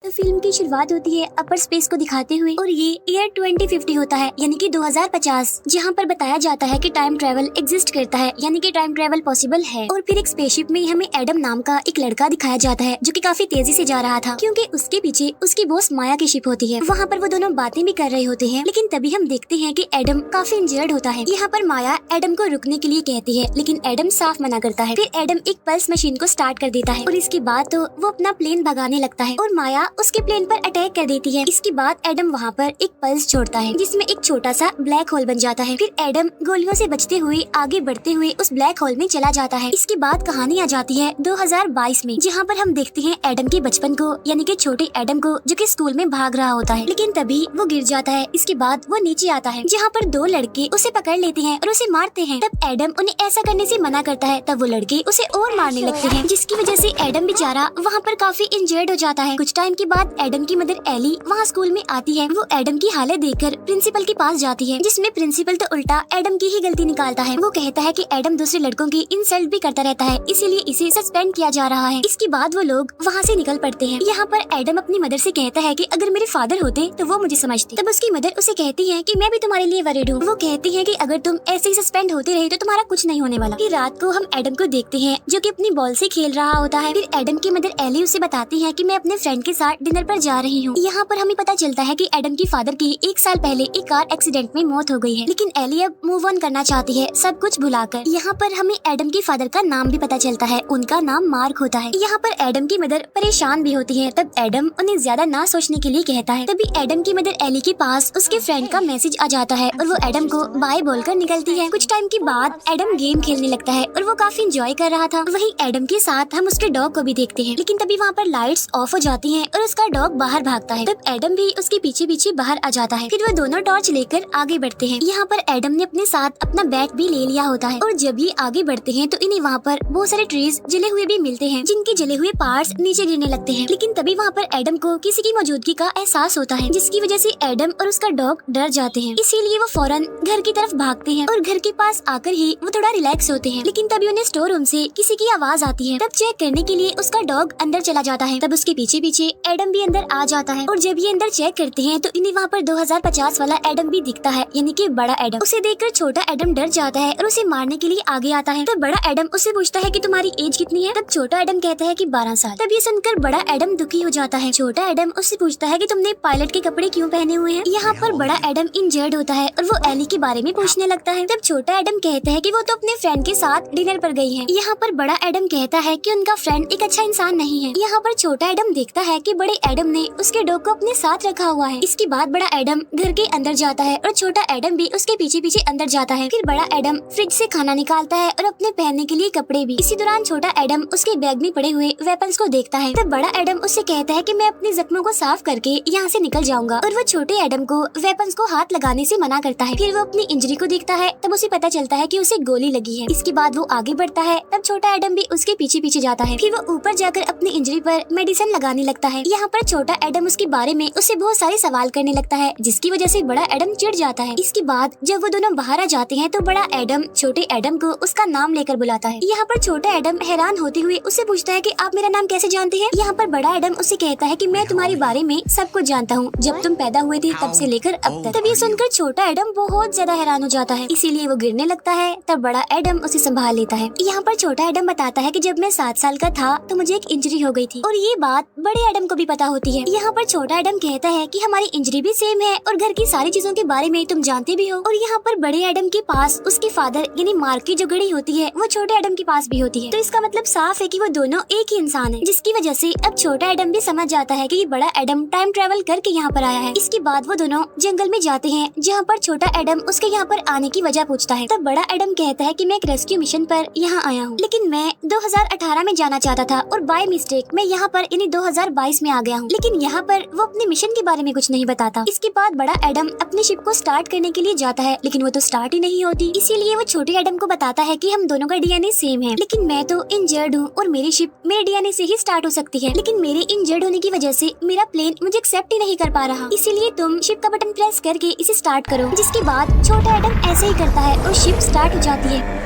तो फिल्म की शुरुआत होती है अपर स्पेस को दिखाते हुए और ये ईयर 2050 होता है यानी कि 2050, जहाँ पर बताया जाता है कि टाइम ट्रेवल एग्जिस्ट करता है यानी कि टाइम ट्रेवल पॉसिबल है। और फिर एक स्पेसशिप में हमें एडम नाम का एक लड़का दिखाया जाता है जो कि काफी तेजी से जा रहा था क्योंकि उसके पीछे उसकी बॉस माया की शिप होती है। वहाँ पर वो दोनों बातें भी कर रहे होते हैं, लेकिन तभी हम देखते हैं कि एडम काफी इंजर्ड होता है। यहाँ पर माया एडम को रुकने के लिए कहती है, लेकिन एडम साफ मना करता है। फिर एडम एक पल्स मशीन को स्टार्ट कर देता है और इसके बाद तो वो अपना प्लेन भगाने लगता है और माया उसके प्लेन पर अटैक कर देती है। इसके बाद एडम वहाँ पर एक पल्स छोड़ता है जिसमें एक छोटा सा ब्लैक होल बन जाता है। फिर एडम गोलियों से बचते हुए आगे बढ़ते हुए उस ब्लैक होल में चला जाता है। इसके बाद कहानी आ जाती है 2022 में, जहाँ पर हम देखते हैं एडम के बचपन को यानी कि छोटे एडम को जो कि स्कूल में भाग रहा होता है, लेकिन तभी वो गिर जाता है। इसके बाद वो नीचे आता है जहाँ पर दो लड़के उसे पकड़ लेते हैं और उसे मारते हैं। तब एडम उन्हें ऐसा करने से मना करता है, तब वो लड़के उसे और मारने लगते हैं, जिसकी वजह से एडम बेचारा वहाँ पर काफी इंजर्ड हो जाता है। कुछ टाइम के बाद एडम की मदर एली वहाँ स्कूल में आती है। वो एडम की हालत देखकर प्रिंसिपल के पास जाती है, जिसमें प्रिंसिपल तो उल्टा एडम की ही गलती निकालता है। वो कहता है कि एडम दूसरे लड़कों की इंसल्ट भी करता रहता है, इसीलिए इसे सस्पेंड किया जा रहा है। इसके बाद वो लोग वहाँ से निकल पड़ते हैं। यहाँ पर एडम अपनी मदर से कहता है कि अगर मेरे फादर होते तो वो मुझे समझते। तब उसकी मदर उसे कहती है कि मैं भी तुम्हारे लिए वरीड हूँ। वो कहती है कि अगर तुम ऐसे ही सस्पेंड होते रहे तो तुम्हारा कुछ नहीं होने वाला। फिर रात को हम एडम को देखते हैं जो कि अपनी बॉल से खेल रहा होता है। फिर एडम की मदर एली उसे बताती है कि मैं अपने फ्रेंड के साथ डिनर पर जा रही हूँ। यहाँ पर हमें पता चलता है कि एडम की फादर की 1 साल पहले एक कार एक्सीडेंट में मौत हो गई है, लेकिन एली अब मूव ऑन करना चाहती है सब कुछ भुलाकर। यहाँ पर हमें एडम के फादर का नाम भी पता चलता है, उनका नाम मार्क होता है। यहाँ पर एडम की मदर परेशान भी होती है, तब एडम उन्हें ज्यादा ना सोचने के लिए कहता है। तभी एडम की मदर एली के पास उसके फ्रेंड का मैसेज आ जाता है और वो एडम को बाय बोलकर निकलती है। कुछ टाइम के बाद एडम गेम खेलने लगता है और वो काफी इंजॉय कर रहा था। वहीं एडम के साथ हम उसके डॉग को भी देखते हैं, लेकिन तभी वहाँ पर लाइट्स ऑफ हो जाती हैं और उसका डॉग बाहर भागता है। तब एडम भी उसके पीछे पीछे बाहर आ जाता है। फिर वो दोनों टॉर्च लेकर आगे बढ़ते हैं। यहाँ पर एडम ने अपने साथ अपना बैट भी ले लिया होता है और जब ये आगे बढ़ते हैं तो इन्हें वहाँ पर बहुत सारे ट्रीज जले हुए भी मिलते हैं, जिनके जले हुए पार्ट्स नीचे गिरने लगते हैं। लेकिन तभी वहाँ पर एडम को किसी की मौजूदगी का एहसास होता है, जिसकी वजह से एडम और उसका डॉग डर जाते हैं। इसीलिए वो फौरन घर की तरफ भागते हैं और घर के पास आकर ही वो थोड़ा रिलैक्स होते हैं। लेकिन तभी उन्हें स्टोर रूम से किसी की आवाज आती है। तब चेक करने के लिए उसका डॉग अंदर चला जाता है। तब उसके पीछे पीछे एडम भी अंदर आ जाता है और जब ये अंदर चेक करते हैं तो इन्हें वहाँ पर 2050 वाला एडम भी दिखता है, यानी कि बड़ा एडम। उसे देखकर छोटा एडम डर जाता है और उसे मारने के लिए आगे आता है। तब बड़ा एडम उससे पूछता है कि तुम्हारी एज कितनी है? तब छोटा एडम कहता है कि 12 साल। तब ये सुनकर बड़ा एडम दुखी हो जाता है। छोटा एडम उससे पूछता है कि तुमने पायलट के कपड़े क्यों पहने हुए हैं? यहाँ पर बड़ा एडम इंजर्ड होता है और वो एली के बारे में पूछने लगता है। तब छोटा एडम कहता है कि वो तो अपने फ्रेंड के साथ डिनर पर गई है। यहाँ पर बड़ा एडम कहता है कि उनका फ्रेंड एक अच्छा इंसान नहीं है। यहाँ पर छोटा एडम देखता है कि बड़े एडम ने उसके डॉग को अपने साथ रखा हुआ है। इसके बाद बड़ा एडम घर के अंदर जाता है और छोटा एडम भी उसके पीछे पीछे अंदर जाता है। फिर बड़ा एडम फ्रिज से खाना निकालता है और अपने पहनने के लिए कपड़े भी। इसी दौरान छोटा एडम उसके बैग में पड़े हुए वेपन्स को देखता है। तब बड़ा एडम उससे कहता है कि मैं अपने जख्मों को साफ करके यहाँ से निकल जाऊंगा और वो छोटे एडम को वेपन्स को हाथ लगाने से मना करता है। फिर वो अपनी इंजरी को देखता है, तब उसे पता चलता है कि उसे गोली लगी है। इसके बाद वो आगे बढ़ता है, तब छोटा एडम भी उसके पीछे पीछे जाता है। फिर वो ऊपर जाकर अपनी इंजरी पर मेडिसिन लगाने लगता है। यहाँ पर छोटा एडम उसके बारे में उससे बहुत सारे सवाल करने लगता है, जिसकी वजह से बड़ा एडम चिढ़ जाता है। इसके बाद जब वो दोनों बाहर आ जाते हैं तो बड़ा एडम छोटे एडम को उसका नाम लेकर बुलाता है। यहाँ पर छोटा एडम हैरान होते हुए उससे पूछता है कि आप मेरा नाम कैसे जानते हैं? यहाँ पर बड़ा एडम उससे कहता है कि मैं तुम्हारे बारे में सब कुछ जानता हूँ, जब तुम पैदा हुए थे तब से लेकर अब तक। तब ये सुनकर छोटा एडम बहुत ज्यादा हैरान हो जाता है, इसीलिए वो गिरने लगता है। तब बड़ा एडम उसे संभाल लेता है। यहाँ पर छोटा एडम बताता है कि जब मैं 7 साल का था तो मुझे एक इंजरी हो गई थी और ये बात बड़े एडम को भी पता होती है। यहाँ पर छोटा एडम कहता है कि हमारी इंजरी भी सेम है और घर की सारी चीजों के बारे में तुम जानते भी हो। और यहाँ पर बड़े एडम के पास उसके फादर यानी मार्क की जो घड़ी होती है वो छोटे एडम के पास भी होती है। तो इसका मतलब साफ है कि वो दोनों एक ही इंसान है, जिसकी वजह से अब छोटा एडम भी समझ जाता है कि ये बड़ा एडम टाइम ट्रेवल करके यहाँ पर आया है। इसके बाद वो दोनों जंगल में जाते हैं, जहाँ पर छोटा एडम उसके यहाँ पर आने की वजह पूछता है। तब बड़ा एडम कहता है कि मैं एक रेस्क्यू मिशन पर यहाँ आया हूँ, लेकिन मैं 2018 में जाना चाहता था और बाय मिस्टेक मैं यहाँ पर यानी 2022 में आ गया हूँ। लेकिन यहाँ पर वो अपने मिशन के बारे में कुछ नहीं बताता। इसके बाद बड़ा एडम अपनी शिप को स्टार्ट करने के लिए जाता है, लेकिन वो तो स्टार्ट ही नहीं होती। इसीलिए वो छोटे एडम को बताता है कि हम दोनों का डीएनए सेम है, लेकिन मैं तो इंजर्ड हूँ और मेरी शिप मेरे डीएनए से ही स्टार्ट हो सकती है, लेकिन मेरे इंजर्ड होने की वजह से मेरा प्लेन मुझे एक्सेप्ट ही नहीं कर पा रहा। इसीलिए तुम शिप का बटन प्रेस करके इसे स्टार्ट करो। जिसके बाद छोटा एडम ऐसे ही करता है और शिप स्टार्ट हो जाती है।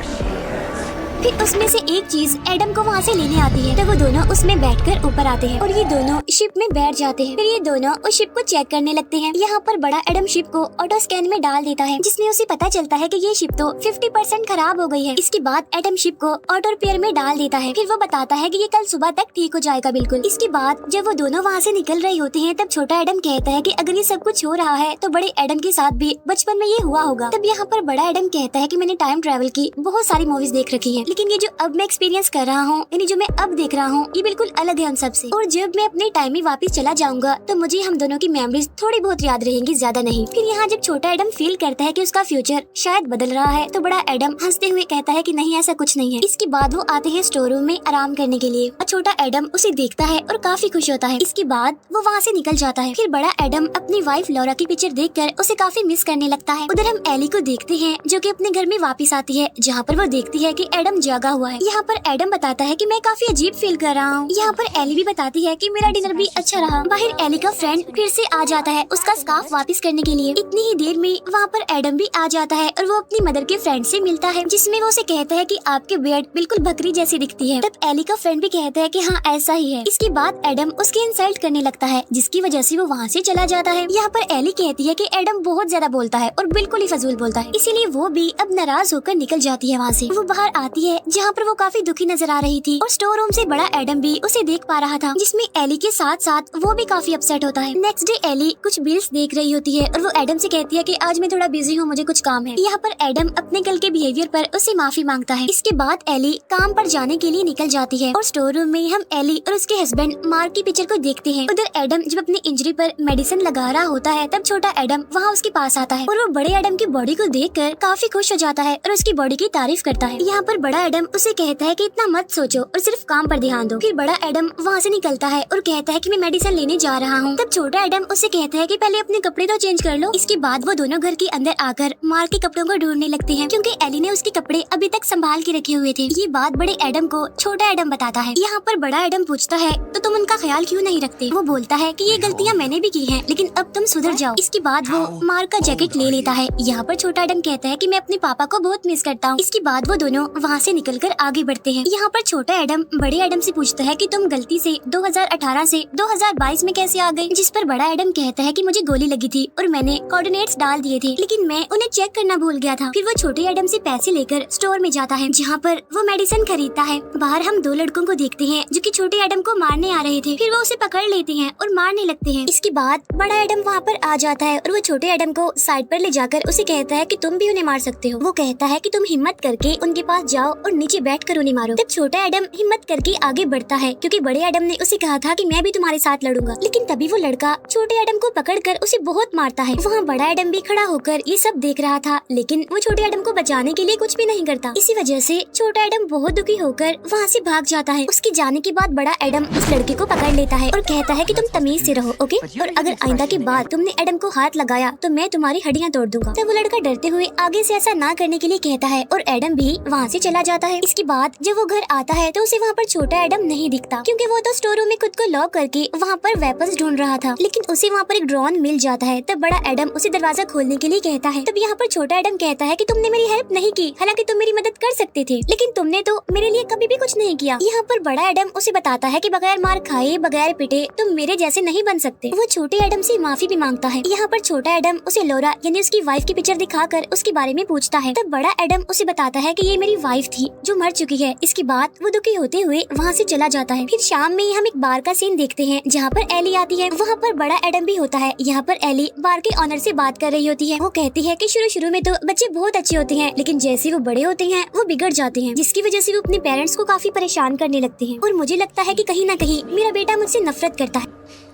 फिर उसमें से एक चीज एडम को वहाँ से लेने आती है, तो वो दोनों उसमें बैठकर ऊपर आते हैं और ये दोनों शिप में बैठ जाते हैं। फिर ये दोनों उस शिप को चेक करने लगते हैं। यहाँ पर बड़ा एडम शिप को ऑटो स्कैन में डाल देता है, जिसमें उसे पता चलता है कि ये शिप तो 50% खराब हो गई है। इसके बाद एडम शिप को ऑटो रिपेयर में डाल देता है। फिर वो बताता है कि ये कल सुबह तक ठीक हो जाएगा बिल्कुल। इसके बाद जब वो दोनों वहाँ से निकल रहे होते हैं, तब छोटा एडम कहता है कि अगर ये सब कुछ हो रहा है तो बड़े एडम के साथ भी बचपन में ये हुआ होगा। तब यहाँ पर बड़ा एडम कहता है कि मैंने टाइम ट्रैवल की बहुत सारी मूवीज देख रखी है, लेकिन ये जो अब मैं एक्सपीरियंस कर रहा हूँ, यानी जो मैं अब देख रहा हूँ, ये बिल्कुल अलग है उन सबसे। और जब मैं अपने टाइम में वापस चला जाऊंगा तो मुझे हम दोनों की मेमोरीज थोड़ी बहुत याद रहेंगी, ज्यादा नहीं। फिर यहाँ जब छोटा एडम फील करता है कि उसका फ्यूचर शायद बदल रहा है, तो बड़ा एडम हंसते हुए कहता है कि नहीं, ऐसा कुछ नहीं है। इसके बाद वो आते हैं स्टोर रूम में आराम करने के लिए और छोटा एडम उसे देखता है और काफी खुश होता है। इसके बाद वो वहाँ से निकल जाता है। फिर बड़ा एडम अपनी वाइफ लॉरा की पिक्चर देखकर उसे काफी मिस करने लगता है। उधर हम एली को देखते हैं जो कि अपने घर में वापस आती है, जहाँ पर वो देखती है कि एडम जागा हुआ है। यहाँ पर एडम बताता है कि मैं काफी अजीब फील कर रहा हूँ। यहाँ पर एली भी बताती है कि मेरा डिनर भी अच्छा रहा। बाहर एली का फ्रेंड फिर से आ जाता है उसका स्कार्फ वापस करने के लिए। इतनी ही देर में वहाँ पर एडम भी आ जाता है और वो अपनी मदर के फ्रेंड से मिलता है, जिसमें वो उसे कहता है कि आपके बियर्ड बिल्कुल बकरी जैसी दिखती है। तब एली का फ्रेंड भी कहता है कि हाँ ऐसा ही है। इसके बाद एडम उसकी इंसल्ट करने लगता है, जिसकी वजह से वो वहाँ से चला जाता है। यहाँ पर एली कहती है कि एडम बहुत ज्यादा बोलता है और बिल्कुल ही फजूल बोलता है, इसीलिए वो भी अब नाराज होकर निकल जाती है वहाँ से। वो बाहर आती है जहाँ पर वो काफी दुखी नजर आ रही थी और स्टोर रूम से बड़ा एडम भी उसे देख पा रहा था, जिसमें एली के साथ साथ वो भी काफी अपसेट होता है। नेक्स्ट डे एली कुछ बिल्स देख रही होती है और वो एडम से कहती है कि आज मैं थोड़ा बिजी हूँ, मुझे कुछ काम है। यहाँ पर एडम अपने कल के बिहेवियर पर उससे माफी मांगता है। इसके बाद एली काम पर जाने के लिए निकल जाती है और स्टोर रूम में हम एली और उसके हस्बैंड मार्क की पिक्चर को देखते हैं। उधर एडम जब अपनी इंजरी पर मेडिसिन लगा रहा होता है, तब छोटा एडम वहाँ उसके पास आता है और वो बड़े एडम की बॉडी को देखकर काफी खुश हो जाता है और उसकी बॉडी की तारीफ करता है। यहाँ पर बड़ा एडम उसे कहता है कि इतना मत सोचो और सिर्फ काम पर ध्यान दो। फिर बड़ा एडम वहाँ से निकलता है और कहता है कि मैं मेडिसिन लेने जा रहा हूँ। तब छोटा एडम उसे कहता है कि पहले अपने कपड़े तो चेंज कर लो। इसके बाद वो दोनों घर के अंदर आकर मार्क के कपड़ों को ढूंढने लगते हैं, क्योंकि एली ने उसके कपड़े अभी तक संभाल के रखे हुए थे। ये बात बड़े एडम को छोटा एडम बताता है। यहाँ पर बड़ा एडम पूछता है तो तुम उनका ख्याल क्यों नहीं रखते? वो बोलता है कि ये गलतियाँ मैंने भी की हैं, लेकिन अब तुम सुधर जाओ। इसके बाद वो मार्क का जैकेट ले लेता है। यहाँ पर छोटा एडम कहता है कि मैं अपने पापा को बहुत मिस करता हूँ। इसके बाद वो दोनों वहाँ से निकलकर आगे बढ़ते हैं। यहाँ पर छोटा एडम बड़े एडम से पूछता है कि तुम गलती से 2018 से 2022 में कैसे आ गए? जिस पर बड़ा एडम कहता है कि मुझे गोली लगी थी और मैंने कोऑर्डिनेट्स डाल दिए थे, लेकिन मैं उन्हें चेक करना भूल गया था। फिर वो छोटे एडम से पैसे लेकर स्टोर में जाता है, जहाँ पर वो मेडिसिन खरीदता है। बाहर हम दो लड़कों को देखते हैं जो कि छोटे एडम को मारने आ रहे थे। फिर वो उसे पकड़ लेते हैं और मारने लगते हैं। इसके बाद बड़ा एडम वहाँ पर आ जाता है और वो छोटे एडम को साइड पर ले जाकर उसे कहता है कि तुम भी उन्हें मार सकते हो। वो कहता है कि तुम हिम्मत करके उनके पास जाओ और नीचे बैठकर उन्हें मारो। तब छोटा एडम हिम्मत करके आगे बढ़ता है, क्योंकि बड़े एडम ने उसे कहा था कि मैं भी तुम्हारे साथ लड़ूंगा। लेकिन तभी वो लड़का छोटे एडम को पकड़कर उसे बहुत मारता है। वहाँ बड़ा एडम भी खड़ा होकर ये सब देख रहा था, लेकिन वो छोटे एडम को बचाने के लिए कुछ भी नहीं करता। इसी वजह से छोटा एडम बहुत दुखी होकर वहाँ से भाग जाता है। उसके जाने के बाद बड़ा एडम उस लड़के को पकड़ लेता है और कहता है कि तुम तमीज से रहो, ओके? और अगर आइंदा के बाद तुमने एडम को हाथ लगाया तो मैं तुम्हारी हड्डियाँ तोड़ दूंगा। तब वो लड़का डरते हुए आगे से ऐसा ना करने के लिए कहता है और एडम भी वहाँ से चला जाता है। इसके बाद जब वो घर आता है तो उसे वहाँ पर छोटा एडम नहीं दिखता, क्योंकि वो तो स्टोर रूम में खुद को लॉक करके वहाँ पर वेपन्स ढूंढ रहा था। लेकिन उसे वहाँ पर एक ड्रोन मिल जाता है। तब बड़ा एडम उसे दरवाजा खोलने के लिए कहता है। तब यहाँ पर छोटा एडम कहता है कि तुमने मेरी हेल्प नहीं की, हालांकि तुम मेरी मदद कर सकते थे, लेकिन तुमने तो मेरे लिए कभी भी कुछ नहीं किया। यहाँ पर बड़ा एडम उसे बताता है कि बगैर मार खाए बगैर पिटे तुम मेरे जैसे नहीं बन सकते। वो छोटे एडम से माफी भी मांगता है। यहाँ पर छोटा एडम उसे लॉरा यानी उसकी वाइफ की पिक्चर दिखाकर उसके बारे में पूछता है। तब बड़ा एडम उसे बताता है कि ये मेरी वाइफ थी जो मर चुकी है। इसके बाद वो दुखी होते हुए वहाँ से चला जाता है। फिर शाम में हम एक बार का सीन देखते हैं जहाँ पर एली आती है। वहाँ पर बड़ा एडम भी होता है। यहाँ पर एली बार के ऑनर से बात कर रही होती है। वो कहती है कि शुरू में तो बच्चे बहुत अच्छे होते हैं, लेकिन जैसे वो बड़े होते हैं वो बिगड़ जाते हैं, जिसकी वजह से वो अपने पेरेंट्स को काफी परेशान करने लगते हैं। और मुझे लगता है कि कहीं ना कहीं मेरा बेटा मुझसे नफरत करता है।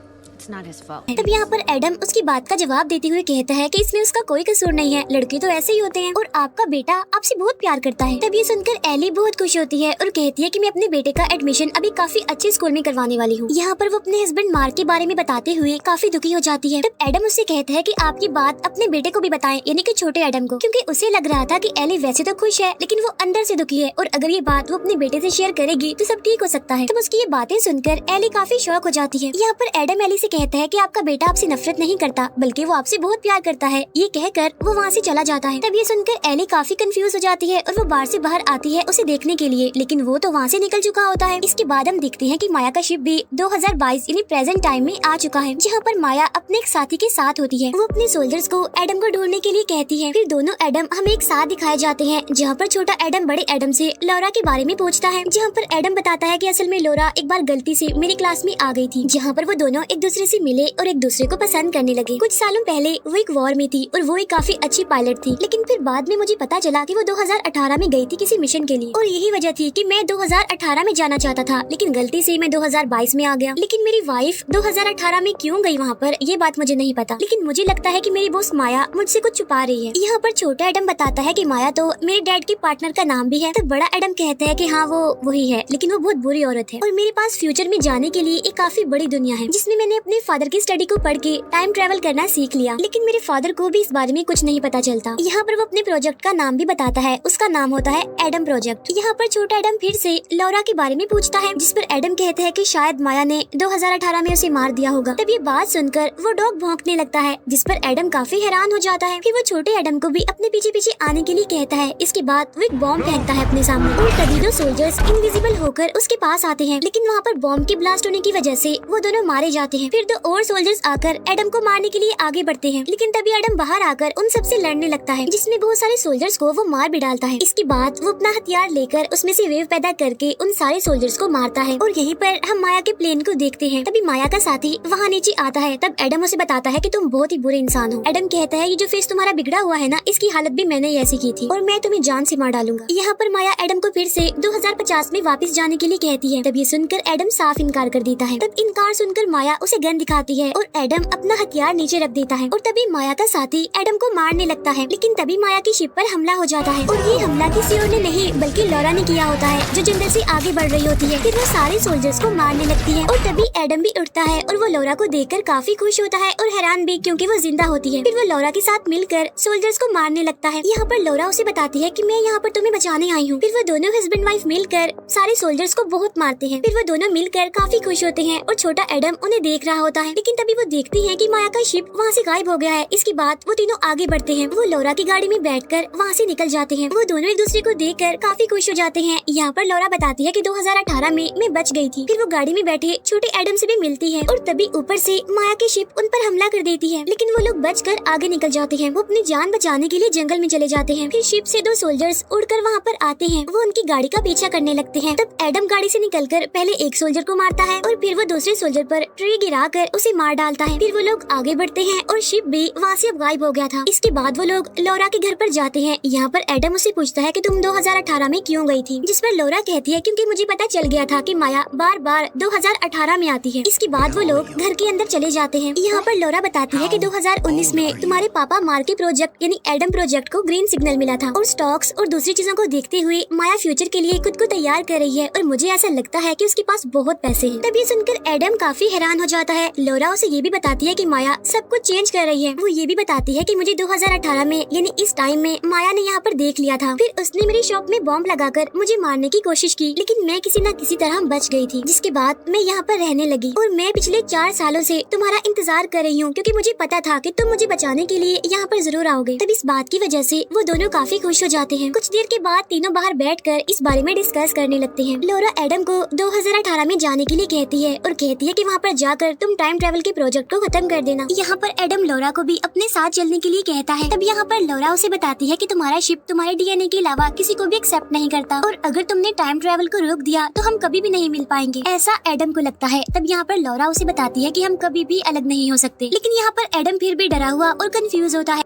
तब यहाँ पर एडम उसकी बात का जवाब देते हुए कहता है कि इसमें उसका कोई कसूर नहीं है, लड़के तो ऐसे ही होते हैं और आपका बेटा आपसे बहुत प्यार करता है। तब ये सुनकर एली बहुत खुश होती है और कहती है कि मैं अपने बेटे का एडमिशन अभी काफी अच्छे स्कूल में करवाने वाली हूँ। यहाँ पर वो अपने हस्बैंड मार्क के बारे में बताते हुए काफी दुखी हो जाती है। तब एडम उससे कहता है कि आप ये बात अपने बेटे को भी बताएं, यानी कि छोटे एडम को, क्योंकि उसे लग रहा था कि एली वैसे तो खुश है लेकिन वो अंदर से दुखी है और अगर ये बात वो अपने बेटे से शेयर करेगी तो सब ठीक हो सकता है। तब उसकी ये बातें सुनकर एली काफी शौक हो जाती है। यहाँ पर एडम एली से कहता है कि आपका बेटा आपसे नफरत नहीं करता बल्कि वो आपसे बहुत प्यार करता है। ये कहकर वो वहाँ से चला जाता है। तब ये सुनकर एली काफी कंफ्यूज हो जाती है और वो बार से बाहर आती है उसे देखने के लिए, लेकिन वो तो वहाँ से निकल चुका होता है। इसके बाद हम देखते हैं कि माया का शिप भी 2022 यानी प्रेजेंट टाइम में आ चुका है, जहाँ पर माया अपने एक साथी के साथ होती है। वो अपने सोल्जर्स को एडम को ढूंढने के लिए कहती है। फिर दोनों एडम हमें एक साथ दिखाए जाते हैं, जहाँ पर छोटा एडम बड़े एडम से लौरा के बारे में पूछता है, जहाँ पर एडम बताता है कि असल में लौरा एक बार गलती से मेरी क्लास में आ गई थी, जहाँ पर वो दोनों एक दूसरे से मिले और एक दूसरे को पसंद करने लगे। कुछ सालों पहले वो एक वॉर में थी और वो एक काफी अच्छी पायलट थी, लेकिन फिर बाद में मुझे पता चला कि वो 2018 में गई थी किसी मिशन के लिए, और यही वजह थी कि मैं 2018 में जाना चाहता था, लेकिन गलती से मैं 2022 में आ गया। लेकिन मेरी वाइफ 2018 में क्यों गई वहाँ पर, ये बात मुझे नहीं पता, लेकिन मुझे लगता है कि मेरी बॉस माया मुझसे कुछ छुपा रही है। यहाँ पर छोटा एडम बताता है कि माया तो मेरे डैड के पार्टनर का नाम भी है। तो बड़ा एडम कहता है कि हाँ वो वही है, लेकिन वो बहुत बुरी औरत है और मेरे पास फ्यूचर में जाने के लिए एक काफी बड़ी दुनिया है, जिसमें मैंने अपने फादर की स्टडी को पढ़ के टाइम ट्रेवल करना सीख लिया। लेकिन मेरे फादर को भी इस बारे में कुछ नहीं पता चलता। यहाँ पर वो अपने प्रोजेक्ट का नाम भी बताता है, उसका नाम होता है एडम प्रोजेक्ट। यहाँ पर छोटा एडम फिर से लौरा के बारे में पूछता है, जिस पर एडम कहते हैं कि शायद माया ने 2018 में उसे मार दिया होगा। तब ये बात सुनकर वो डॉग भौंकने लगता है, जिस पर एडम काफी हैरान हो जाता है। फिर वो छोटे एडम को भी अपने पीछे पीछे आने के लिए कहता है। इसके बाद वो एक बॉम्ब फेंकता है अपने सामने और तभी दो सोल्जर्स इनविजिबल होकर उसके पास आते हैं, लेकिन वहाँ पर बॉम्ब के ब्लास्ट होने की वजह से वो दोनों मारे जाते हैं। फिर दो और सोल्जर्स आकर एडम को मारने के लिए आगे बढ़ते हैं, लेकिन तभी एडम बाहर आकर उन सबसे लड़ने लगता है, जिसमें बहुत सारे सोल्जर्स को वो मार भी डालता है। इसके बाद वो अपना हथियार लेकर उसमें से वेव पैदा करके उन सारे सोल्जर्स को मारता है। और यहीं पर हम माया के प्लेन को देखते हैं। तभी माया का साथी वहाँ नीचे आता है। तब एडम उसे बताता है कि तुम बहुत ही बुरे इंसान हो। एडम कहता है ये जो फेस तुम्हारा बिगड़ा हुआ है ना, इसकी हालत भी मैंने ऐसी की थी और मैं तुम्हें जान से मार डालूंगा। यहाँ पर माया एडम को फिर से 2050 में वापस जाने के लिए कहती है। तब ये सुनकर एडम साफ इनकार कर देता है। तब इनकार सुनकर माया उसे गन दिखाती है और एडम अपना हथियार नीचे रख देता है और तभी माया का साथी एडम को मारने लगता है, लेकिन तभी माया की शिप पर हमला हो जाता है। और ये हमला किसी और ने नहीं बल्कि लौरा ने किया होता है, जो जंगल से आगे बढ़ रही होती है। फिर वो सारे सोल्जर्स को मारने लगती है और तभी एडम भी उठता है और वो लौरा को देखकर काफी खुश होता है और हैरान भी, क्योंकि वो जिंदा होती है। फिर वो लौरा के साथ मिलकर सोल्जर्स को मारने लगता है। यहाँ पर लौरा उसे बताती है कि मैं यहाँ पर तुम्हें बचाने आई हूँ। फिर वो दोनों हस्बैंड वाइफ मिलकर सारे सोल्जर्स को बहुत मारते हैं। फिर वो दोनों मिलकर काफी खुश होते हैं और छोटा एडम उन्हें देख रहा होता है, लेकिन तभी वो देखती है कि माया का शिप वहाँ से गायब हो गया है। इसके बाद वो तीनों आगे बढ़ते हैं। वो लौरा की गाड़ी में बैठकर वहाँ से निकल जाते हैं। वो दोनों एक दूसरे को देखकर काफी खुश हो जाते हैं। यहाँ पर लौरा बताती है कि 2018 में मैं बच गई थी। फिर वो गाड़ी में बैठे छोटे एडम से भी मिलती है और तभी ऊपर से माया की शिप उन पर हमला कर देती है, लेकिन वो लोग बचकर आगे निकल जाते हैं। वो अपनी जान बचाने के लिए जंगल में चले जाते हैं। फिर शिप से दो सोल्जर्स उड़कर वहाँ पर आते हैं। वो उनकी गाड़ी का पीछा करने लगते हैं। तब एडम गाड़ी से निकलकर पहले एक सोल्जर को मारता है और फिर वो दूसरे सोल्जर पर ट्री गिराकर उसे मार डालता है। फिर वो लोग आगे बढ़ते हैं और शिप भी वहाँ से अब गायब हो गया था। इसके बाद वो लोग लौरा के घर पर जाते हैं। यहाँ पर एडम उसे पूछता है कि तुम 2018 में क्यों गई थी, जिस पर लौरा कहती है क्योंकि मुझे पता चल गया था कि माया बार बार 2018 में आती है। इसके बाद वो लोग घर के अंदर चले जाते हैं। यहाँ पर लौरा बताती है कि 2019 में तुम्हारे पापा मार के प्रोजेक्ट यानी एडम प्रोजेक्ट को ग्रीन सिग्नल मिला था और स्टॉक्स और दूसरी चीजों को देखते हुए माया फ्यूचर के लिए खुद को तैयार कर रही है और मुझे ऐसा लगता है कि उसके पास बहुत पैसे हैं। तब ये सुनकर एडम काफी हैरान हो जाता है। लौरा उसे ये भी बताती है कि माया सब कुछ चेंज कर रही है। वो ये भी बताती है कि मुझे 2018 में यानी इस टाइम में माया ने यहाँ पर देख लिया था। फिर उसने मेरी शॉप में बॉम्ब लगाकर मुझे मारने की कोशिश की, लेकिन मैं किसी न किसी तरह बच गई थी, जिसके बाद मैं यहाँ पर रहने लगी और मैं पिछले 4 सालों से तुम्हारा इंतजार कर रही हूँ, क्योंकि मुझे पता था कि तुम मुझे बचाने के लिए यहाँ पर जरूर आओगे। तब इस बात की वजह से वो दोनों काफी खुश हो जाते हैं। कुछ देर के बाद तीनों बाहर बैठकर इस बारे में डिस्कस करने लगते हैं। लौरा एडम को 2018 में जाने के लिए कहती है और कहती है कि वहाँ पर जाकर तुम टाइम ट्रेवल के प्रोजेक्ट को खत्म कर देना। यहाँ पर एडम लौरा को भी अपने साथ चलने के लिए कहता है। तब यहाँ पर लौरा उसे बताती है कि तुम्हारा शिप तुम्हारे डीएनए के अलावा किसी को भी एक्सेप्ट नहीं करता और अगर तुमने टाइम ट्रेवल को रोक दिया तो हम कभी भी नहीं मिल पाएंगे, ऐसा एडम को लगता है। तब यहाँ पर लौरा उसे बताती है कि हम कभी भी अलग नहीं हो सकते, लेकिन यहाँ पर एडम फिर भी डरा हुआ और कंफ्यूज होता है।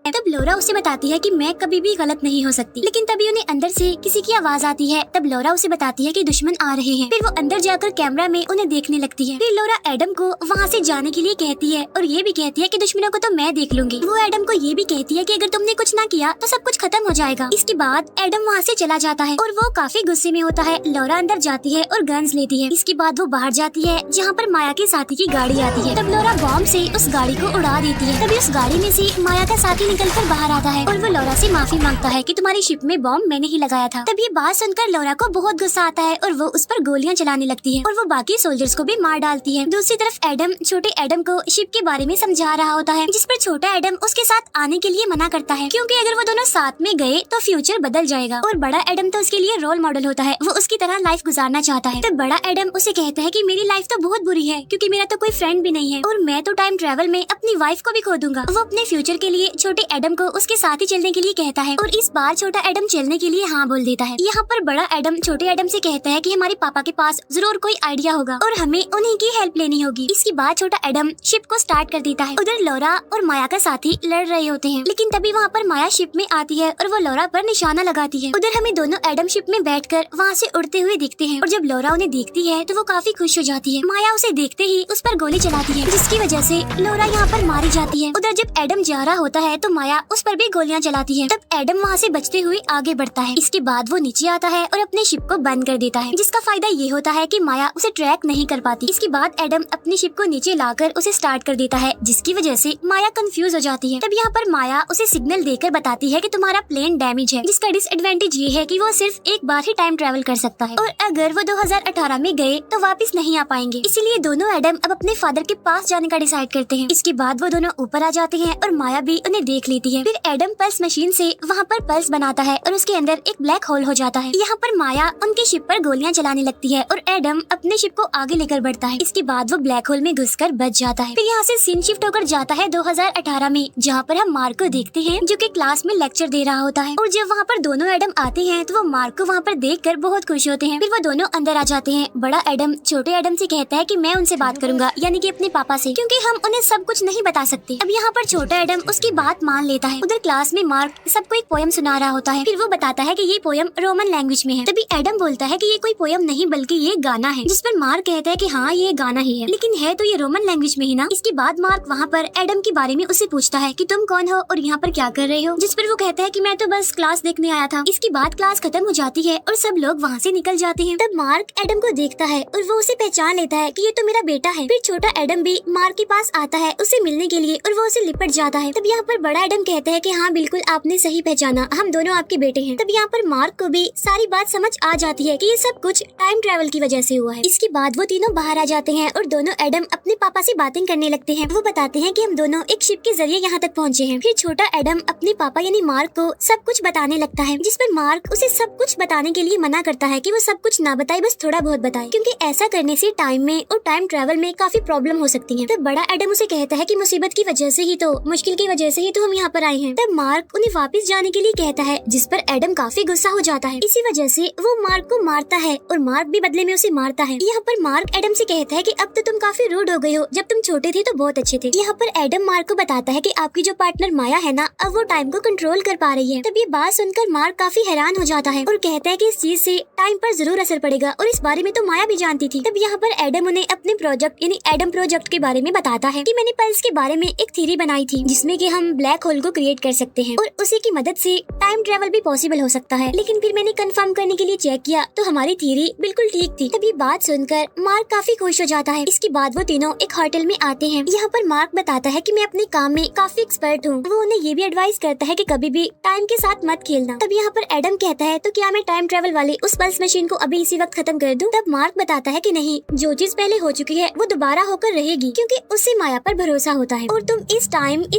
तब लौरा उसे बताती है कि मैं कभी भी गलत नहीं हो सकती, लेकिन तभी उन्हें अंदर से किसी की आवाज आती है। तब लौरा उसे बताती है कि दुश्मन आ रहे हैं। फिर वो अंदर जाकर कैमरा में उन्हें देखने लगती है। फिर लौरा एडम को वहाँ से जाने के लिए कहती है और ये भी कहती है कि दुश्मनों को तो मैं देख लूंगी। वो एडम को ये भी कहती है कि अगर तुमने कुछ ना किया तो सब कुछ खत्म हो जाएगा। इसके बाद एडम वहाँ से चला जाता है और वो काफी गुस्से में होता है। लौरा अंदर जाती है और गन्स लेती है। इसके बाद वो बाहर जाती है जहाँ पर माया के साथी की गाड़ी आती है। तब लौरा बॉम्ब से उस गाड़ी को उड़ा देती है। तभी उस गाड़ी में से माया का साथी निकल निकलकर बाहर आता है और वो लॉरा से माफी मांगता है कि तुम्हारी शिप में बॉम्ब मैंने ही लगाया था। तब ये बात सुनकर लॉरा को बहुत गुस्सा आता है और वो उस पर गोलियां चलाने लगती है और वो बाकी सोल्जर्स को भी मार डालती है। दूसरी तरफ एडम छोटे एडम को शिप के बारे में समझा रहा होता है, जिस पर छोटा एडम उसके साथ आने के लिए मना करता है क्योंकि अगर वो दोनों साथ में गए तो फ्यूचर बदल जाएगा। और बड़ा एडम तो उसके लिए रोल मॉडल होता है, वो उसकी तरह लाइफ गुजारना चाहता है। तब बड़ा एडम उसे कहता है कि मेरी लाइफ तो बहुत बुरी है क्योंकि मेरा तो कोई फ्रेंड भी नहीं है और मैं तो टाइम ट्रेवल में अपनी वाइफ को भी खो दूंगा। वो अपने फ्यूचर के लिए छोटे एडम को उसके साथ ही चलने के लिए कहता है और इस बार छोटा एडम चलने के लिए हाँ बोल देता है। यहाँ पर बड़ा एडम छोटे एडम से कहता है कि हमारे पापा के पास जरूर कोई आइडिया होगा और हमें उन्हीं की हेल्प लेनी होगी। इसके बाद छोटा एडम शिप को स्टार्ट कर देता है। उधर लॉरा और माया का साथी लड़ रहे होते हैं, लेकिन तभी वहाँ पर माया शिप में आती है और वो लॉरा पर निशाना लगाती है। उधर हमें दोनों एडम शिप में बैठकर वहाँ से उड़ते हुए दिखते हैं और जब लॉरा उन्हें देखती है तो वो काफी खुश हो जाती है। माया उसे देखते ही उस पर गोली चलाती है, जिसकी वजह से लॉरा यहाँ पर मारी जाती है। उधर जब एडम जा रहा होता है तो माया उस पर भी गोलियां चलाती है। तब एडम वहाँ से बचते हुए आगे बढ़ता है। इसके बाद वो नीचे आता है और अपने शिप को बंद कर देता है, जिसका फायदा ये होता है कि माया उसे ट्रैक नहीं कर पाती। इसके बाद एडम अपनी शिप को नीचे लाकर उसे स्टार्ट कर देता है, जिसकी वजह से माया कंफ्यूज हो जाती है। तब यहाँ पर माया उसे सिग्नल देकर बताती है कि तुम्हारा प्लेन डैमेज है, जिसका डिसएडवांटेज ये है कि वो सिर्फ एक बार ही टाइम ट्रेवल कर सकता है और अगर वो 2018 में गए तो वापस नहीं आ पाएंगे। इसीलिए दोनों एडम अब अपने फादर के पास जाने का डिसाइड करते हैं। इसके बाद वो दोनों ऊपर आ जाते हैं और माया भी उन्हें देख लेती है। फिर एडम पल्स मशीन से वहाँ पर पल्स बनाता है और उसके अंदर एक ब्लैक होल हो जाता है। यहाँ पर माया उनकी शिप पर गोलियां चलाने लगती है और एडम अपने शिप को आगे लेकर बढ़ता है। इसके बाद वो ब्लैक होल में घुसकर बच जाता है। फिर यहाँ से सीन शिफ्ट होकर जाता है 2018 में, जहाँ पर हम मार्क को देखते हैं जो कि क्लास में लेक्चर दे रहा होता है। और जब वहाँ पर दोनों एडम आते हैं तो वो मार्क को वहाँ पर देखकर बहुत खुश होते हैं। फिर वो दोनों अंदर आ जाते हैं। बड़ा एडम छोटे एडम से कहता है कि मैं उनसे बात करूंगा, यानी कि अपने पापा से, क्योंकि हम उन्हें सब कुछ नहीं बता सकते। अब यहाँ पर छोटा एडम उसकी बात मान लेता है। उधर क्लास में मार्क सबको एक पोयम सुना रहा होता है। फिर वो बताता है कि ये पोयम रोमन लैंग्वेज में है। तभी एडम बोलता है कि ये कोई पोयम नहीं बल्कि ये गाना है, जिस पर मार्क कहता है कि हाँ ये गाना ही है, लेकिन है तो ये रोमन लैंग्वेज में ही ना। इसके बाद मार्क वहाँ पर एडम के बारे में उससे पूछता है कि तुम कौन हो और यहाँ पर क्या कर रहे हो, जिस पर वो कहता है कि मैं तो बस क्लास देखने आया था। इसके बाद क्लास खत्म हो जाती है और सब लोग वहाँ से निकल जाते हैं। तब मार्क एडम को देखता है और वो उसे पहचान लेता है कि ये तो मेरा बेटा है। फिर छोटा एडम भी मार्क के पास आता है उसे मिलने के लिए और वो उसे लिपट जाता है। तब यहाँ पर बड़ा एडम कहता है कि हाँ बिल्कुल आपने सही पहचाना, हम दोनों आपके बेटे हैं। तब यहाँ पर मार्क को भी सारी बात समझ आ जाती है कि ये सब कुछ टाइम ट्रेवल की वजह से हुआ है। इसके बाद वो तीनों बाहर आ जाते हैं और दोनों एडम अपने पापा से बातें करने लगते हैं। वो बताते हैं कि हम दोनों एक शिप के जरिए यहाँ तक पहुँचे हैं। फिर छोटा एडम अपने पापा यानी मार्क को सब कुछ बताने लगता है, जिस पर मार्क उसे सब कुछ बताने के लिए मना करता है कि वो सब कुछ ना बताए, बस थोड़ा बहुत बताए, क्योंकि ऐसा करने से टाइम में और टाइम ट्रेवल में काफी प्रॉब्लम हो सकती है। तब बड़ा एडम उसे कहता है कि मुसीबत की वजह से ही तो, मुश्किल की वजह से ही तो हम यहाँ पर आए हैं। तब मार्क उन्हें वापस जाने के लिए कहता है, जिस पर एडम काफी गुस्सा हो जाता है। इसी वजह से वो मार्क को मारता है और मार्क भी बदले में उसे मारता है। यहाँ पर मार्क एडम से कहता है कि अब तो तुम काफी रूड हो गए हो, जब तुम छोटे थे तो बहुत अच्छे थे। यहाँ पर एडम मार्क को बताता है कि आपकी जो पार्टनर माया है ना, अब वो टाइम को कंट्रोल कर पा रही है। तब ये बात सुनकर मार्क काफी हैरान हो जाता है और कहता है कि इस चीज से टाइम पर जरूर असर पड़ेगा और इस बारे में तो माया भी जानती थी। तब यहाँ पर एडम उन्हें अपने प्रोजेक्ट यानी एडम प्रोजेक्ट के बारे में बताता है कि मैंने पल्स के बारे में एक थ्योरी बनाई थी, जिसमें कि हम ब्लैक होल को क्रिएट कर सकते हैं और उसी की मदद से टाइम ट्रेवल भी पॉसिबल हो सकता है। लेकिन फिर मैंने कंफर्म करने के लिए चेक किया तो हमारी थ्योरी बिल्कुल ठीक थी। तब ये बात सुनकर मार्क काफी खुश हो जाता है। इसके बाद वो तीनों एक होटल में आते हैं। यहाँ पर मार्क बताता है कि मैं अपने काम में काफी एक्सपर्ट हूँ। वो उन्हें ये भी एडवाइस करता है कि कभी भी टाइम के साथ मत खेलना। तब यहाँ पर एडम कहता है तो क्या मैं टाइम ट्रेवल वाले उस पल्स मशीन को अभी इसी वक्त खत्म कर दूं? तब मार्क बताता है कि नहीं, जो चीज पहले हो चुकी है वो दोबारा होकर रहेगी, क्योंकि उससे माया पर भरोसा होता है और तुम इस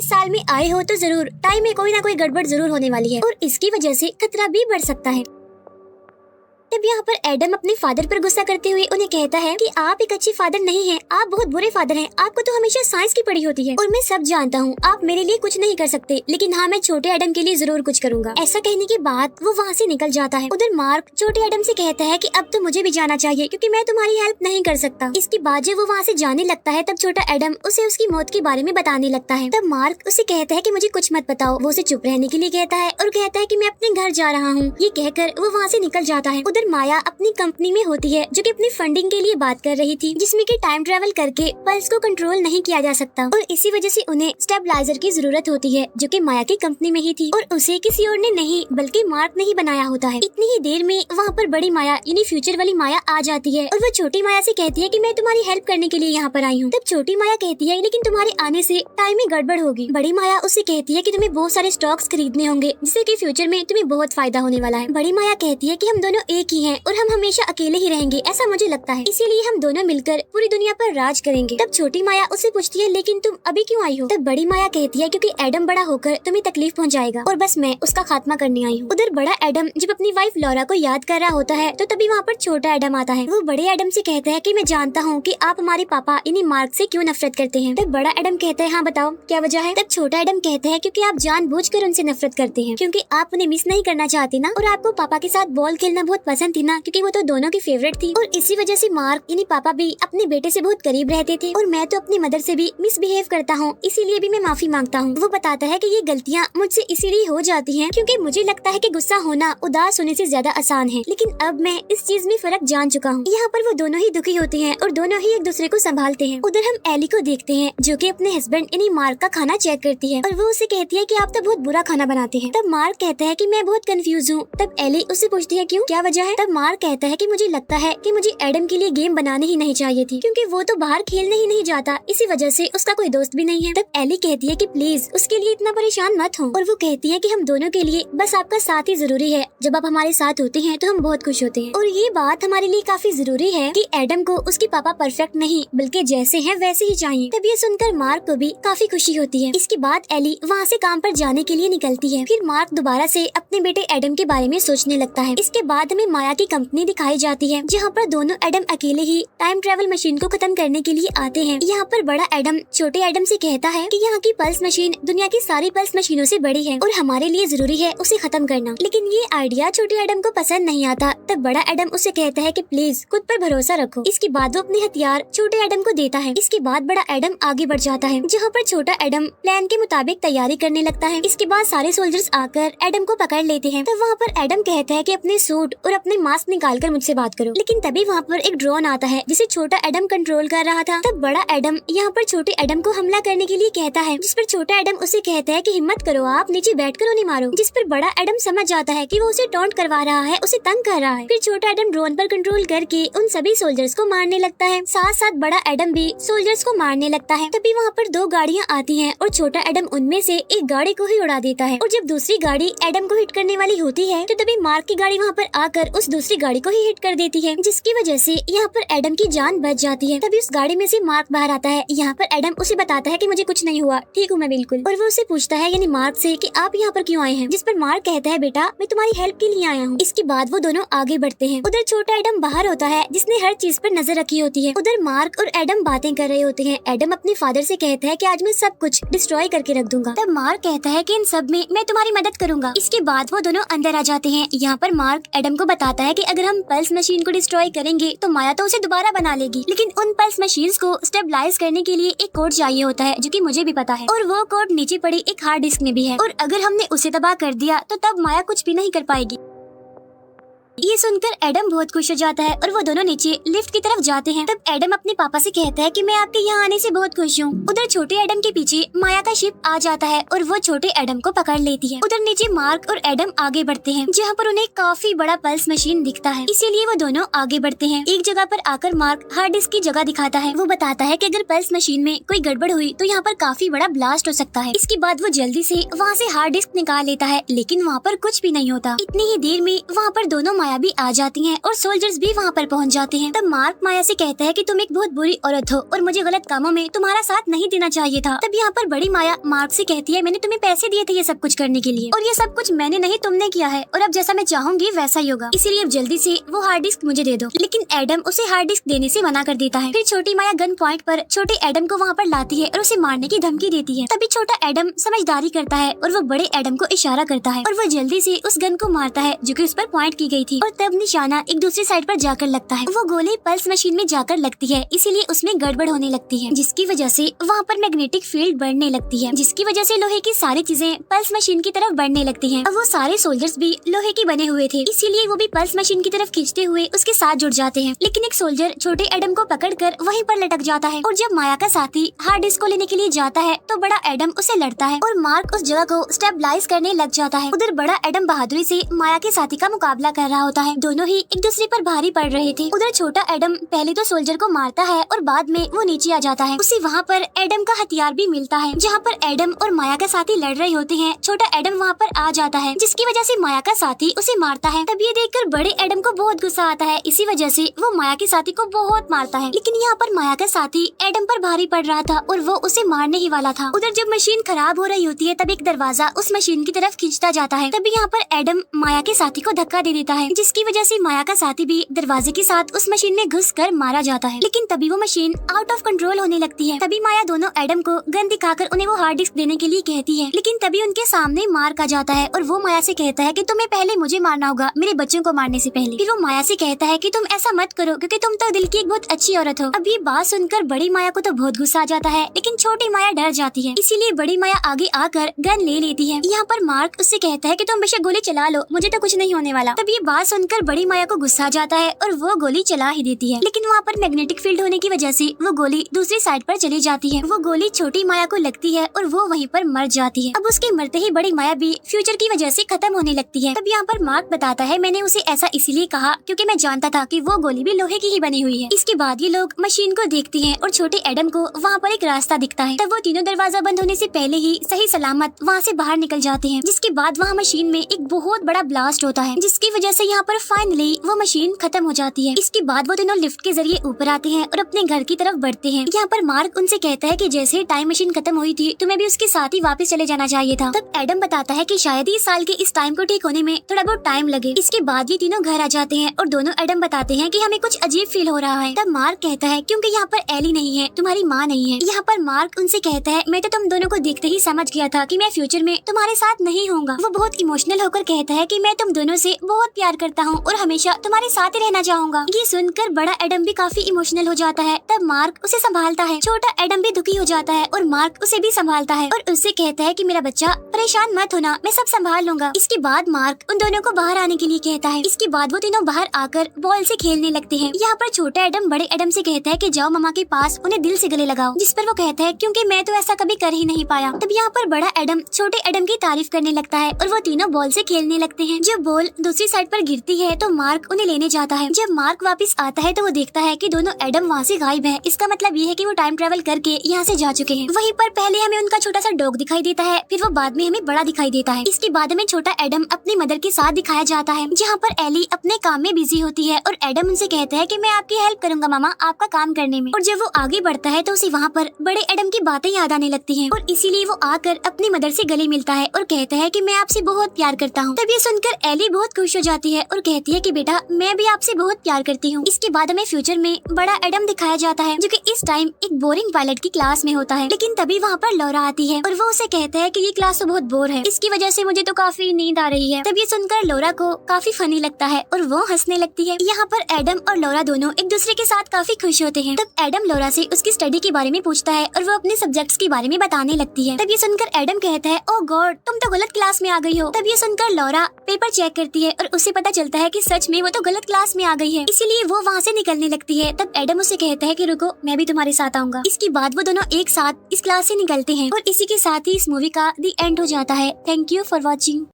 साल में आए हो तो जरूर टाइम में कोई ना कोई गड़बड़ जरूर होने वाली है और इसकी वजह से खतरा भी बढ़ सकता है। तब यहाँ पर एडम अपने फादर पर गुस्सा करते हुए उन्हें कहता है कि आप एक अच्छे फादर नहीं हैं, आप बहुत बुरे फादर हैं। आपको तो हमेशा साइंस की पढ़ी होती है और मैं सब जानता हूँ, आप मेरे लिए कुछ नहीं कर सकते, लेकिन हाँ मैं छोटे एडम के लिए जरूर कुछ करूंगा। ऐसा कहने के बाद वो वहाँ से निकल जाता है। उधर मार्क छोटे एडम से कहता है कि अब तो मुझे भी जाना चाहिए क्योंकि मैं तुम्हारी हेल्प नहीं कर सकता। इसके बाद जब वो वहाँ से जाने लगता है तब छोटा एडम उसे उसकी मौत के बारे में बताने लगता है। तब मार्क उसे कहता है कि मुझे कुछ मत बताओ। वो उसे चुप रहने के लिए कहता है और कहता है कि मैं अपने घर जा रहा हूँ। ये कहकर वो वहाँ से निकल जाता है। उधर माया अपनी कंपनी में होती है जो कि अपनी फंडिंग के लिए बात कर रही थी, जिसमें कि टाइम ट्रेवल करके पल्स को कंट्रोल नहीं किया जा सकता और इसी वजह से उन्हें स्टेबलाइजर की जरूरत होती है, जो कि माया की कंपनी में ही थी और उसे किसी और ने नहीं बल्कि मार्क ने ही बनाया होता है। इतनी ही देर में वहाँ पर बड़ी माया यानी फ्यूचर वाली माया आ जाती है और वो छोटी माया से कहती है कि मैं तुम्हारी हेल्प करने के लिए यहाँ पर आई हूँ। तब छोटी माया कहती है लेकिन तुम्हारे आने से टाइम में गड़बड़ होगी। बड़ी माया उससे कहती है कि तुम्हें बहुत सारे स्टॉक्स खरीदने होंगे जिससे कि फ्यूचर में तुम्हें बहुत फायदा होने वाला है। बड़ी माया कहती है कि हम दोनों एक ही हैं और हम हमेशा अकेले ही रहेंगे, ऐसा मुझे लगता है, इसीलिए हम दोनों मिलकर पूरी दुनिया पर राज करेंगे। तब छोटी माया उससे पूछती है लेकिन तुम अभी क्यों आई हो? तब बड़ी माया कहती है क्योंकि एडम बड़ा होकर तुम्हें तकलीफ पहुँचाएगा और बस मैं उसका खात्मा करने आई हूँ। उधर बड़ा एडम जब अपनी वाइफ लॉरा को याद कर रहा होता है तो तभी वहाँ पर छोटा एडम आता है। वो बड़े एडम से कहता है कि मैं जानता हूँ कि आप हमारे पापा यानी मार्क से क्यों नफरत करते हैं। तब बड़ा एडम कहता है हाँ बताओ क्या वजह है? तब छोटा एडम कहता है क्योंकि आप जानबूझकर उनसे नफरत करते हैं, क्योंकि आप उन्हें मिस नहीं करना चाहते ना, और आपको पापा के साथ बॉल खेलना बहुत पसंद थी ना, क्योंकि वो तो दोनों की फेवरेट थी और इसी वजह से मार्क यानी पापा भी अपने बेटे से बहुत करीब रहते थे और मैं तो अपनी मदर से भी मिसबिहेव करता हूँ, इसीलिए भी मैं माफी मांगता हूँ। वो बताता है कि ये गलतियाँ मुझसे इसीलिए हो जाती हैं क्योंकि मुझे लगता है कि गुस्सा होना उदास होने से ज्यादा आसान है, लेकिन अब मैं इस चीज में फर्क जान चुका हूँ। यहाँ पर वो दोनों ही दुखी होते हैं और दोनों ही एक दूसरे को संभालते हैं। उधर हम एली को देखते हैं जो कि अपने हस्बैंड यानी मार्क का खाना चेक करती है और वो उसे कहती है कि आप तो बहुत बुरा खाना बनाते हैं। तब मार्क कहता है कि मैं बहुत कंफ्यूज हूँ। तब एली उससे पूछती है क्यों, क्या वजह है? तब मार्क कहता है कि मुझे लगता है कि मुझे एडम के लिए गेम बनाने ही नहीं चाहिए थी, क्योंकि वो तो बाहर खेलने ही नहीं जाता, इसी वजह से उसका कोई दोस्त भी नहीं है। तब एली कहती है कि प्लीज उसके लिए इतना परेशान मत हो और वो कहती है कि हम दोनों के लिए बस आपका साथ ही जरूरी है, जब आप हमारे साथ होते हैं तो हम बहुत खुश होते हैं। और ये बात हमारे लिए काफी जरूरी है कि एडम को उसके पापा परफेक्ट नहीं बल्कि जैसे हैं वैसे ही चाहिए। तब ये सुनकर मार्क को भी काफी खुशी होती है। इसके बाद एली वहाँ से काम पर जाने के लिए निकलती है। फिर मार्क दोबारा से अपने बेटे एडम के बारे में सोचने लगता है। इसके बाद हमें माया की कंपनी दिखाई जाती है जहाँ पर दोनों एडम अकेले ही टाइम ट्रेवल मशीन को खत्म करने के लिए आते हैं। यहाँ पर बड़ा एडम छोटे एडम से कहता है कि यहाँ की पल्स मशीन दुनिया की सारी पल्स मशीनों से बड़ी है और हमारे लिए जरूरी है उसे खत्म करना, लेकिन ये आइडिया छोटे एडम को पसंद नहीं आता। तब बड़ा एडम उसे कहता है कि प्लीज खुद पर भरोसा रखो। इसके बाद वो अपने हथियार छोटे एडम को देता है। इसके बाद बड़ा एडम आगे बढ़ जाता है जहाँ पर छोटा एडम प्लान के मुताबिक तैयारी करने लगता है। इसके बाद सारे सोल्जर्स आकर एडम को पकड़ लेते हैं। तब वहाँ पर एडम कहता है कि अपने सूट और अपने मास्क निकाल कर मुझसे बात करो, लेकिन तभी वहाँ पर एक ड्रोन आता है जिसे छोटा एडम कंट्रोल कर रहा था। तब बड़ा एडम यहाँ पर छोटे एडम को हमला करने के लिए कहता है, जिस पर छोटा एडम उसे कहता है कि हिम्मत करो, आप नीचे बैठकर उन्हें मारो, जिस पर बड़ा एडम समझ जाता है कि वो उसे टॉन्ट करवा रहा है, उसे तंग कर रहा है। फिर छोटा एडम ड्रोन पर कंट्रोल करके उन सभी सोल्जर्स को मारने लगता है। साथ साथ बड़ा एडम भी सोल्जर्स को मारने लगता है। तभी वहाँ पर दो गाड़ियाँ आती हैं और छोटा एडम उनमें से एक गाड़ी को ही उड़ा देता है और जब दूसरी गाड़ी एडम को हिट करने वाली होती है तो तभी मार्क की गाड़ी वहाँ पर आकर उस दूसरी गाड़ी को ही हिट कर देती है, जिसकी वजह से यहाँ पर एडम की जान बच जाती है। तभी उस गाड़ी में से मार्क बाहर आता है। यहाँ पर एडम उसे बताता है कि मुझे कुछ नहीं हुआ, ठीक हूँ मैं बिल्कुल। और वो उसे पूछता है यानी मार्क से कि आप यहाँ पर क्यों आए हैं, जिस पर मार्क कहता है बेटा मैं तुम्हारी हेल्प के लिए आया हूँ। इसके बाद वो दोनों आगे बढ़ते हैं। उधर छोटा एडम बाहर होता है जिसने हर चीज पर नजर रखी होती है। उधर मार्क और एडम बातें कर रहे होते हैं। एडम अपने फादर से कहता है कि आज मैं सब कुछ डिस्ट्रॉय करके रख दूंगा। तब मार्क कहता है कि इन सब में मैं तुम्हारी मदद करूंगा। इसके बाद वो दोनों अंदर आ जाते हैं। यहाँ पर मार्क एडम को बताता है कि अगर हम पल्स मशीन को डिस्ट्रॉय करेंगे तो माया तो उसे दोबारा बना लेगी, लेकिन उन पल्स मशीन्स को स्टेबलाइज करने के लिए एक कोड चाहिए होता है जो कि मुझे भी पता है, और वो कोड नीचे पड़ी एक हार्ड डिस्क में भी है, और अगर हमने उसे तबाह कर दिया तो तब माया कुछ भी नहीं कर पाएगी। ये सुनकर एडम बहुत खुश हो जाता है और वो दोनों नीचे लिफ्ट की तरफ जाते हैं। तब एडम अपने पापा से कहता है कि मैं आपके यहाँ आने से बहुत खुश हूँ। उधर छोटे एडम के पीछे माया का शिप आ जाता है और वो छोटे एडम को पकड़ लेती है। उधर नीचे मार्क और एडम आगे बढ़ते हैं जहाँ पर उन्हें काफी बड़ा पल्स मशीन दिखता है, इसीलिए वो दोनों आगे बढ़ते हैं। एक जगह पर आकर मार्क हार्ड डिस्क की जगह दिखाता है। वो बताता है कि अगर पल्स मशीन में कोई गड़बड़ हुई तो यहाँ पर काफी बड़ा ब्लास्ट हो सकता है। इसके बाद वो जल्दी से वहाँ से हार्ड डिस्क निकाल लेता है, लेकिन वहाँ पर कुछ भी नहीं होता। इतनी ही देर में वहाँ पर दोनों माया भी आ जाती हैं और सोल्जर्स भी वहाँ पर पहुँच जाते हैं। तब मार्क माया से कहता है कि तुम एक बहुत बुरी औरत हो और मुझे गलत कामों में तुम्हारा साथ नहीं देना चाहिए था। तब यहाँ पर बड़ी माया मार्क से कहती है मैंने तुम्हें पैसे दिए थे ये सब कुछ करने के लिए, और ये सब कुछ मैंने नहीं तुमने किया है, और अब जैसा मैं चाहूंगी वैसा ही होगा, इसीलिए अब जल्दी से वो हार्ड डिस्क मुझे दे दो। लेकिन एडम उसे हार्ड डिस्क देने से मना कर देता है। फिर छोटी माया गन पॉइंट पर छोटे एडम को वहाँ पर लाती है और उसे मारने की धमकी देती है। तभी छोटा एडम समझदारी करता है और वो बड़े एडम को इशारा करता है और वो जल्दी से उस गन को मारता है जो कि उस पर पॉइंट की गई थी। थी। और तब निशाना एक दूसरी साइड पर जाकर लगता है। वो गोली पल्स मशीन में जाकर लगती है, इसीलिए उसमें गड़बड़ होने लगती है, जिसकी वजह से वहाँ पर मैग्नेटिक फील्ड बढ़ने लगती है, जिसकी वजह से लोहे की सारी चीजें पल्स मशीन की तरफ बढ़ने लगती है। अब वो सारे सोल्जर्स भी लोहे के बने हुए थे, इसीलिए वो भी पल्स मशीन की तरफ खींचते हुए उसके साथ जुड़ जाते हैं। लेकिन एक सोल्जर छोटे एडम को पकड़कर वहीं पर लटक जाता है। और जब माया का साथी हार्ड डिस्क को लेने के लिए जाता है तो बड़ा एडम उसे लड़ता है और मार्क उस जगह को स्टेबलाइज करने लग जाता है। उधर बड़ा एडम बहादुरी से माया के साथी का मुकाबला कर रहा होता है। दोनों ही एक दूसरे पर भारी पड़ रहे थे। उधर छोटा एडम पहले तो सोल्जर को मारता है और बाद में वो नीचे आ जाता है। उसे वहाँ पर एडम का हथियार भी मिलता है। जहाँ पर एडम और माया का साथी लड़ रहे होते हैं, छोटा एडम वहाँ पर आ जाता है, जिसकी वजह से माया का साथी उसे मारता है। तब ये देखकर बड़े एडम को बहुत गुस्सा आता है, इसी वजह से वो माया के साथी को बहुत मारता है। लेकिन यहाँ पर माया का साथी एडम पर भारी पड़ रहा था और वो उसे मारने ही वाला था। उधर जब मशीन खराब हो रही होती है तब एक दरवाजा उस मशीन की तरफ खींचता जाता है। तभी यहाँ पर एडम माया के साथी को धक्का दे देता है, जिसकी वजह से माया का साथी भी दरवाजे के साथ उस मशीन में घुस कर मारा जाता है। लेकिन तभी वो मशीन आउट ऑफ कंट्रोल होने लगती है। तभी माया दोनों एडम को गन दिखाकर उन्हें वो हार्ड डिस्क देने के लिए कहती है। लेकिन तभी उनके सामने मार्क आ जाता है और वो माया से कहता है कि तुम्हें पहले मुझे मारना होगा, मेरे बच्चों को मारने से पहले। फिर वो माया से कहता है कि तुम ऐसा मत करो क्योंकि तुम तो दिल की एक बहुत अच्छी औरत हो। अब ये बात सुनकर बड़ी माया को तो बहुत गुस्सा आ जाता है, लेकिन छोटी माया डर जाती है, इसीलिए बड़ी माया आगे आकर गन ले लेती है। यहाँ पर मार्क उससे कहता है कि तुम बेशक गोली चला लो, मुझे तो कुछ नहीं होने वाला। तब ये बात सुनकर बड़ी माया को गुस्सा आ जाता है और वो गोली चला ही देती है। लेकिन वहाँ पर मैग्नेटिक फील्ड होने की वजह से वो गोली दूसरी साइड पर चली जाती है। वो गोली छोटी माया को लगती है और वो वहीं पर मर जाती है। अब उसके मरते ही बड़ी माया भी फ्यूचर की वजह से खत्म होने लगती है। तब यहाँ पर मार्क बताता है, मैंने उसे ऐसा इसीलिए कहा क्योंकि मैं जानता था कि वो गोली भी लोहे की ही बनी हुई है। इसके बाद ये लोग मशीन को देखते हैं और छोटे एडम को वहाँ पर एक रास्ता दिखता है। तब वो तीनों दरवाजा बंद होने से पहले ही सही सलामत वहाँ से बाहर निकल जाते हैं। जिसके बाद वहाँ मशीन में एक बहुत बड़ा ब्लास्ट होता है, जिसकी वजह से यहाँ पर फाइनली वो मशीन खत्म हो जाती है। इसके बाद वो दोनों लिफ्ट के जरिए ऊपर आते हैं और अपने घर की तरफ बढ़ते हैं। यहाँ पर मार्क उनसे कहता है कि जैसे टाइम मशीन खत्म हुई थी तुम्हें भी उसके साथ ही वापस चले जाना चाहिए था। तब एडम बताता है कि शायद इस साल के इस टाइम को ठीक होने में थोड़ा बहुत टाइम लगे। इसके बाद ये तीनों घर आ जाते हैं और दोनों एडम बताते हैं कि हमें कुछ अजीब फील हो रहा है। तब मार्क कहता है क्योंकि यहाँ पर एली नहीं है, तुम्हारी माँ नहीं है। यहाँ पर मार्क उनसे कहता है, मैं तो तुम दोनों को देखते ही समझ गया था कि मैं फ्यूचर में तुम्हारे साथ नहीं होऊंगा। वो बहुत इमोशनल होकर कहता है कि मैं तुम दोनों से बहुत प्यार करता हूँ और हमेशा तुम्हारे साथ ही रहना चाहूंगा। ये सुनकर बड़ा एडम भी काफी इमोशनल हो जाता है। तब मार्क उसे संभालता है। छोटा एडम भी दुखी हो जाता है और मार्क उसे भी संभालता है और उससे कहता है कि मेरा बच्चा परेशान मत होना, मैं सब संभाल लूंगा। इसके बाद मार्क उन दोनों को बाहर आने के लिए कहता है। इसके बाद वो तीनों बाहर आकर बॉल से खेलने लगते हैं। यहाँ पर छोटा एडम बड़े एडम से कहता है कि जाओ मम्मा के पास उन्हें दिल से गले लगाओ, जिस पर वो कहता है क्योंकि मैं तो ऐसा कभी कर ही नहीं पाया। तब यहाँ पर बड़ा एडम छोटे एडम की तारीफ करने लगता है और वो तीनों बॉल से खेलने लगते हैं। जब बॉल दूसरी साइड पर गिरती है तो मार्क उन्हें लेने जाता है। जब मार्क वापस आता है तो वो देखता है कि दोनों एडम वहाँ से गायब है। इसका मतलब ये है कि वो टाइम ट्रेवल करके यहाँ से जा चुके हैं। वहीं पर पहले हमें उनका छोटा सा डॉग दिखाई देता है, फिर वो बाद में हमें बड़ा दिखाई देता है। इसके बाद हमें छोटा एडम अपनी मदर के साथ दिखाया जाता है, जहाँ पर एली अपने काम में बिजी होती है और एडम उनसे कहता है कि मैं आपकी हेल्प करूंगा मामा आपका काम करने में। और जब वो आगे बढ़ता है तो उसे वहाँ पर बड़े एडम की बातें याद आने लगती हैं और इसीलिए वो आकर अपनी मदर से गले मिलता है और कहता है कि मैं आपसे बहुत प्यार करता हूँ। तब ये सुनकर एली बहुत खुश हो जाती है और कहती है कि बेटा मैं भी आपसे बहुत प्यार करती हूँ। इसके बाद हमें फ्यूचर में बड़ा एडम दिखाया जाता है, जो कि इस टाइम एक बोरिंग पायलट की क्लास में होता है। लेकिन तभी वहाँ पर लौरा आती है और वो उसे कहता है कि ये क्लास तो बहुत बोर है, इसकी वजह से मुझे तो काफी नींद आ रही है। तब ये सुनकर लौरा को काफी फनी लगता है और वो हंसने लगती है। यहाँ पर एडम और लौरा दोनों एक दूसरे के साथ काफी खुश होते हैं। तब एडम लौरा से उसकी स्टडी के बारे में पूछता है और वो अपने सब्जेक्ट्स के बारे में बताने लगती है। तब ये सुनकर एडम कहता है, ओह गॉड तुम तो गलत क्लास में आ गई हो। तब ये सुनकर लौरा पेपर चेक करती है और उसे पता चलता है कि सच में वो तो गलत क्लास में आ गई है, इसीलिए वो वहाँ से निकलने लगती है। तब एडम उसे कहता है कि रुको मैं भी तुम्हारे साथ आऊंगा। इसके बाद वो दोनों एक साथ इस क्लास से निकलते हैं और इसी के साथ ही इस मूवी का दी एंड हो जाता है। Thank you for watching.